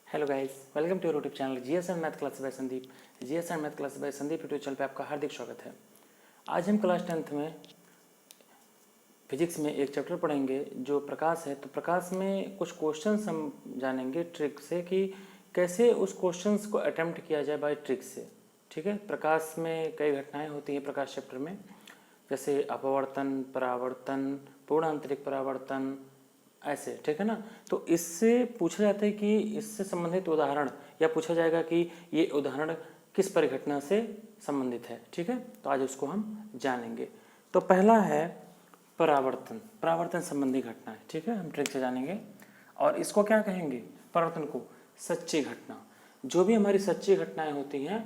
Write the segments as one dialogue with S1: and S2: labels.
S1: Hello guys, welcome to your YouTube channel GSN math class by Sandeep. GSN math class by Sandeep YouTube channel पे आपका हार्दिक स्वागत है। आज हम क्लास 10th में फिजिक्स में एक चैप्टर पढ़ेंगे जो प्रकाश है। तो प्रकाश में कुछ क्वेश्चंस हम जानेंगे ट्रिक से कि कैसे उस क्वेश्चंस को अटेम्प्ट किया जाए बाय ट्रिक से। ठीक है, प्रकाश में कई घटनाएँ होती हैं प्रकाश चैप्टर में, जैसे अपवर्तन, परावर्तन, पूर्ण आंतरिक परावर्तन, ऐसे। ठीक है ना। तो इससे पूछा जाता है कि इससे संबंधित उदाहरण, या पूछा जाएगा कि ये उदाहरण किस परिघटना से संबंधित है। ठीक है, तो आज उसको हम जानेंगे। तो पहला है परावर्तन, परावर्तन संबंधी घटना है। ठीक है, हम ट्रिक से जानेंगे। और इसको क्या कहेंगे, परावर्तन को सच्ची घटना। जो भी हमारी सच्ची घटनाएं होती हैं,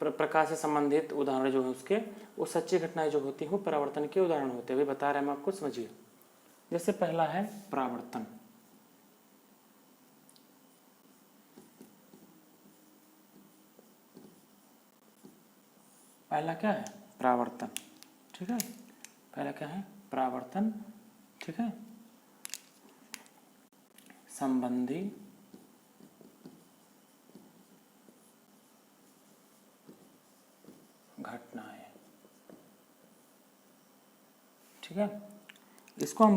S1: प्रकाश से संबंधित उदाहरण जो है उसके, वो सच्ची घटनाएं जो होती हैं वो परावर्तन के उदाहरण होते हैं। अभी बता रहे हैं हम आपको, समझिए। जैसे पहला है परावर्तन। पहला क्या है, परावर्तन। ठीक है, पहला क्या है, परावर्तन। ठीक है, संबंधी घटनाएं। ठीक है, इसको हम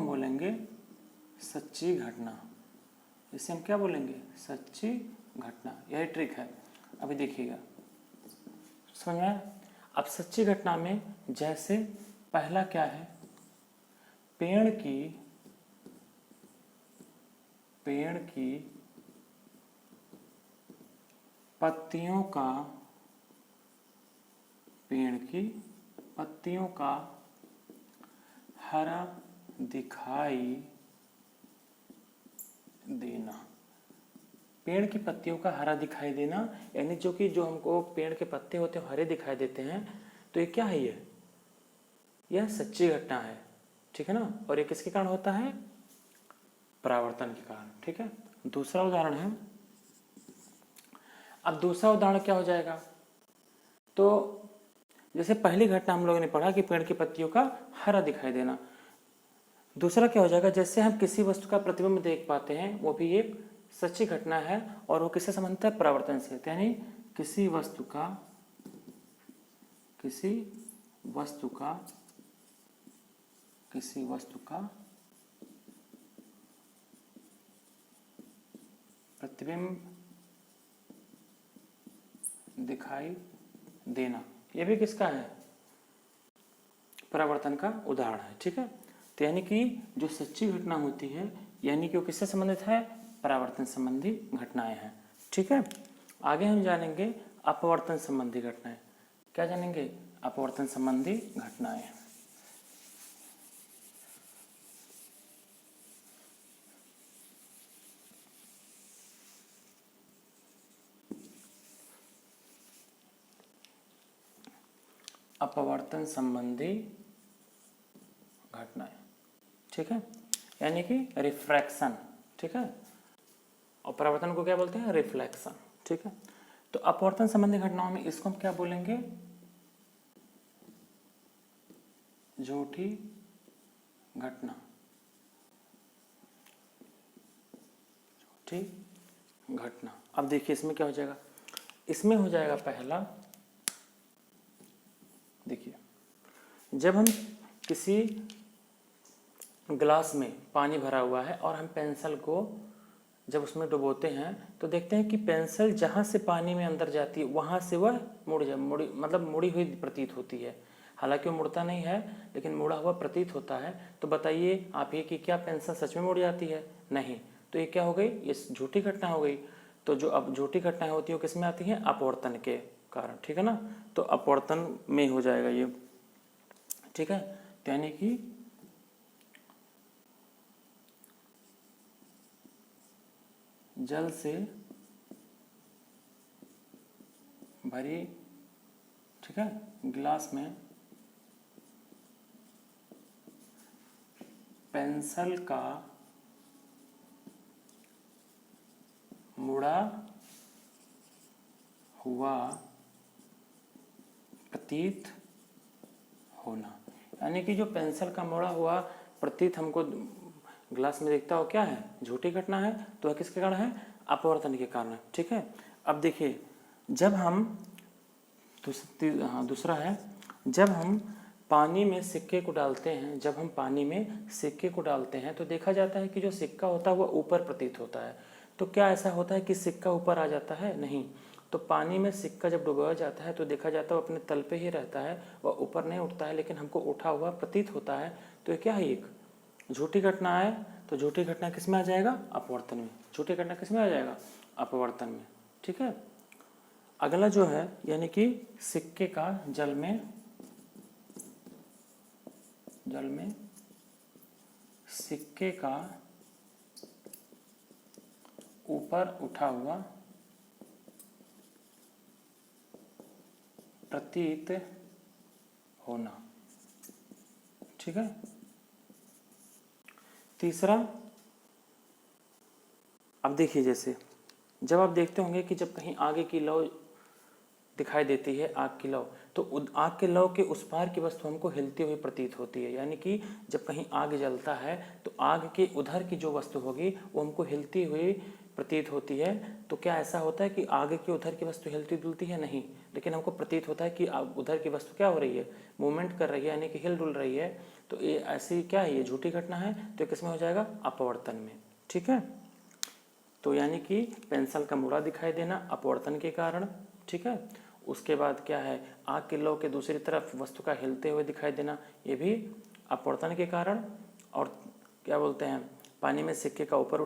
S1: बोलेंगे सच्ची घटना। इसे हम क्या बोलेंगे, सच्ची घटना। यही ट्रिक है। अभी देखिएगा, समझ में आया। अब सच्ची घटना में जैसे पहला क्या है, पेड़ की पत्तियों का हरा दिखाई देना। पेड़ की पत्तियों का हरा दिखाई देना, यानी जो हमको पेड़ के पत्ते होते हैं हरे दिखाई देते हैं, तो ये क्या है, यह सच्ची घटना है। ठीक है ना। और ये किसके कारण होता है, परावर्तन के कारण। ठीक है, दूसरा उदाहरण है। अब दूसरा उदाहरण क्या हो जाएगा, तो जैसे पहली घटना हम लोगों ने पढ़ा कि पेड़ की पत्तियों का हरा दिखाई देना, दूसरा क्या हो जाएगा, जैसे हम किसी वस्तु का प्रतिबिंब देख पाते हैं, वो भी एक सच्ची घटना है। और वो किससे संबंधित है, परावर्तन से। यानी किसी वस्तु का प्रतिबिंब दिखाई देना, ये भी किसका है, परावर्तन का उदाहरण है। ठीक है, तो यानी कि जो सच्ची घटना होती है, यानी कि वो किससे संबंधित है, परावर्तन संबंधी घटनाएं हैं। ठीक है, आगे हम जानेंगे अपवर्तन संबंधी घटनाएं। क्या जानेंगे, अपवर्तन संबंधी घटनाएं। अपवर्तन संबंधी घटनाएं। ठीक है, यानी कि रिफ्रैक्शन। ठीक है, और परावर्तन को क्या बोलते हैं, रिफ्लेक्शन। ठीक है, तो अपवर्तन संबंधी घटनाओं में इसको हम क्या बोलेंगे, झूठी घटना। झूठी घटना। अब देखिए इसमें क्या हो जाएगा, इसमें हो जाएगा पहला, देखिए जब हम किसी ग्लास में पानी भरा हुआ है और हम पेंसिल को जब उसमें डुबोते हैं, तो देखते हैं कि पेंसिल जहाँ से पानी में अंदर जाती है वहाँ से वह मुड़ी हुई प्रतीत होती है। हालांकि वो मुड़ता नहीं है, लेकिन मुड़ा हुआ प्रतीत होता है। तो बताइए आप ये कि क्या पेंसिल सच में मुड़ जाती है, नहीं। तो ये क्या हो गई, ये झूठी घटना हो गई। तो जो अब झूठी घटनाएं होती है वो किस में आती हैं, अपवर्तन के कारण। ठीक है ना, तो अपवर्तन में हो जाएगा ये। ठीक है, तो यानी कि जल से भरी, ठीक है, गिलास में पेंसिल का मुड़ा हुआ प्रतीत होना। यानी कि जो पेंसिल का मुड़ा हुआ प्रतीत हमको ग्लास में देखता हो क्या है, झूठी घटना है, तो वह किसके कारण है, अपवर्तन के कारण है। ठीक है, अब देखिए जब हम दूसरा है, जब हम पानी में सिक्के को डालते हैं, जब हम पानी में सिक्के को डालते हैं तो देखा जाता है कि जो सिक्का होता है वह ऊपर प्रतीत होता है। तो क्या ऐसा होता है कि सिक्का ऊपर आ जाता है, नहीं। तो पानी में सिक्का जब डुबाया जाता है तो देखा जाता है वो अपने तल पे ही रहता है, वह ऊपर नहीं उठता है, लेकिन हमको उठा हुआ प्रतीत होता है। तो ये क्या है, एक झूठी घटना है। तो झूठी घटना किस में आ जाएगा, अपवर्तन में। झूठी घटना किस में आ जाएगा, अपवर्तन में। ठीक है, अगला जो है यानी कि सिक्के का जल में सिक्के का ऊपर उठा हुआ प्रतीत होना। ठीक है, तीसरा, अब देखिए जैसे जब आप देखते होंगे कि जब कहीं आगे की लौ दिखाई देती है, आग की लौ, तो आग के लौ के उस पार की वस्तु हमको हिलती हुई प्रतीत होती है। यानी कि जब कहीं आग जलता है तो आग के उधर की जो वस्तु होगी वो हमको हिलती हुई प्रतीत होती है। तो क्या ऐसा होता है कि आगे के उधर की वस्तु हिलती डुलती है, नहीं, लेकिन हमको प्रतीत होता है कि उधर की वस्तु क्या हो रही है, मूवमेंट कर रही है, यानी कि हिल डुल रही है। तो ये ऐसी क्या है, ये झूठी घटना है। तो किस में हो जाएगा, अपवर्तन में। ठीक है, तो यानी कि पेंसिल का मुड़ा दिखाई देना अपवर्तन के कारण। ठीक है, उसके बाद क्या है, आग के लौ के दूसरी तरफ वस्तु का हिलते हुए दिखाई देना, ये भी अपवर्तन के कारण। और क्या बोलते हैं, पानी में सिक्के का ऊपर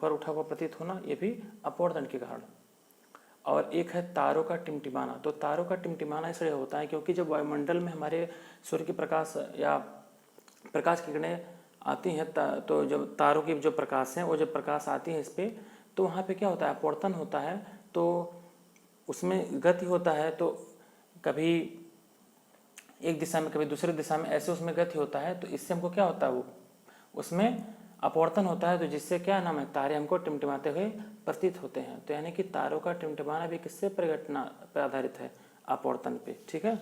S1: उठा हुआ प्रतीत होना, ये भी अपवर्तन के कारण। और एक है तारों का टिमटिमाना। तो तारों का टिमटिमाना इसलिए होता है क्योंकि जब वायुमंडल में हमारे सूर्य के प्रकाश या प्रकाश की किरणें आती हैं, तो जब तारों की जो प्रकाश है, वो जब प्रकाश आती है इस पर, तो वहाँ पे क्या होता है, अपवर्तन होता है। तो उसमें गति होता है, तो कभी एक दिशा में कभी दूसरे दिशा में, ऐसे उसमें गति होता है। तो इससे हमको क्या होता है, वो उसमें अपवर्तन होता है। तो जिससे क्या नाम है, तारे हमको टिमटिमाते हुए प्रतीत होते हैं। तो यानी कि तारों का टिमटिमाना भी किससे परिघटना पर आधारित है, अपवर्तन पे। ठीक है,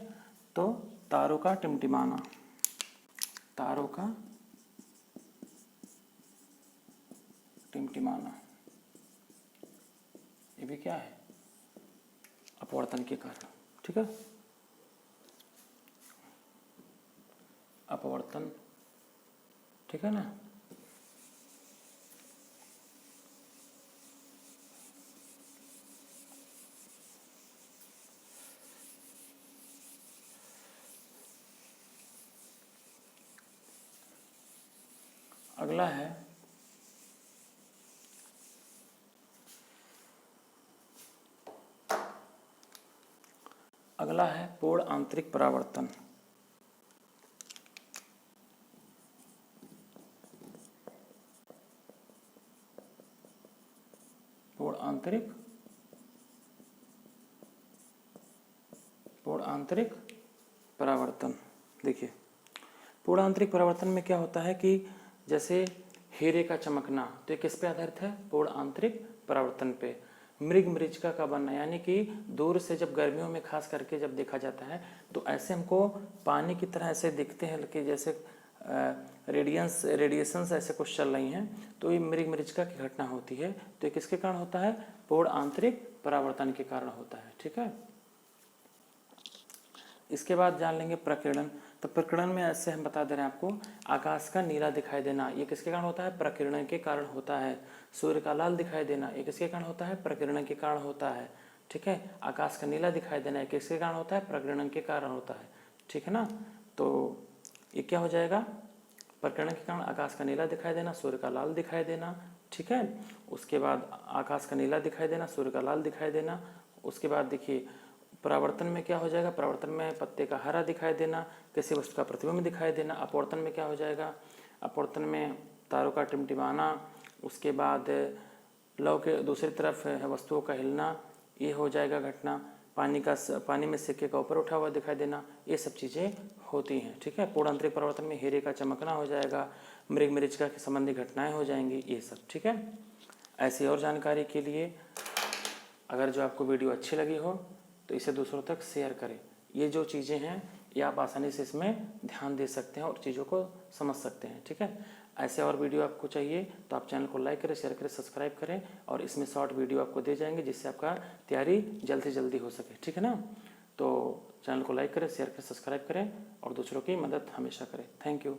S1: तो तारों का टिमटिमाना, तारों का टिमटिमाना ये भी क्या है, अपवर्तन के कारण। ठीक है, अपवर्तन। ठीक है ना, अगला है पूर्ण आंतरिक परावर्तन। पूर्ण आंतरिक परावर्तन। देखिए पूर्ण आंतरिक परावर्तन में क्या होता है कि जैसे हीरे का चमकना, तो ये किस पे आधारित है, पूर्ण आंतरिक परावर्तन पे। मृग मरीचिका का बनना, यानी कि दूर से जब गर्मियों में खास करके जब देखा जाता है तो ऐसे हमको पानी की तरह ऐसे दिखते हैं कि जैसे रेडिएशंस ऐसे कुछ चल रही हैं। तो ये मृग मरीचिका की घटना होती है। तो ये किसके कारण होता है, पूर्ण आंतरिक परावर्तन के कारण होता है। ठीक है, इसके बाद जान लेंगे प्रकीर्णन। तो प्रकीर्णन में ऐसे हम बता दे रहे हैं आपको, आकाश का नीला दिखाई देना, ये किसके कारण होता है, प्रकीर्णन के कारण होता है। सूर्य का लाल दिखाई देना, ये किसके कारण होता है, प्रकीर्णन के कारण होता है। ठीक है, आकाश का नीला दिखाई देना, ये किसके कारण होता है, प्रकीर्णन के कारण होता है। ठीक है ना, तो ये क्या हो जाएगा, प्रकीर्णन के कारण आकाश का नीला दिखाई देना, सूर्य का लाल दिखाई देना। ठीक है, उसके बाद आकाश का नीला दिखाई देना, सूर्य का लाल दिखाई देना। उसके बाद देखिए परावर्तन में क्या हो जाएगा, परावर्तन में पत्ते का हरा दिखाई देना, किसी वस्तु का प्रतिबिंब दिखाई देना। अपवर्तन में क्या हो जाएगा, अपवर्तन में तारों का टिमटिमाना, उसके बाद लौ के दूसरी तरफ वस्तुओं का हिलना, ये हो जाएगा घटना। पानी में सिक्के का ऊपर उठा हुआ दिखाई देना, ये सब चीज़ें होती हैं। ठीक है, पूर्ण आंतरिक परावर्तन में हीरे का चमकना हो जाएगा, मृग मरीचिका के संबंधी घटनाएं हो जाएंगी, ये सब। ठीक है, ऐसी और जानकारी के लिए अगर जो आपको वीडियो अच्छी लगी हो तो इसे दूसरों तक शेयर करें। ये जो चीज़ें हैं या आप आसानी से इसमें ध्यान दे सकते हैं और चीज़ों को समझ सकते हैं। ठीक है, ऐसे और वीडियो आपको चाहिए तो आप चैनल को लाइक करें, शेयर करें, सब्सक्राइब करें और इसमें शॉर्ट वीडियो आपको दे जाएंगे जिससे आपका तैयारी जल्द से जल्दी हो सके। ठीक है ना, तो चैनल को लाइक करें, शेयर करें, सब्सक्राइब करें और दूसरों की मदद हमेशा करें। Thank you.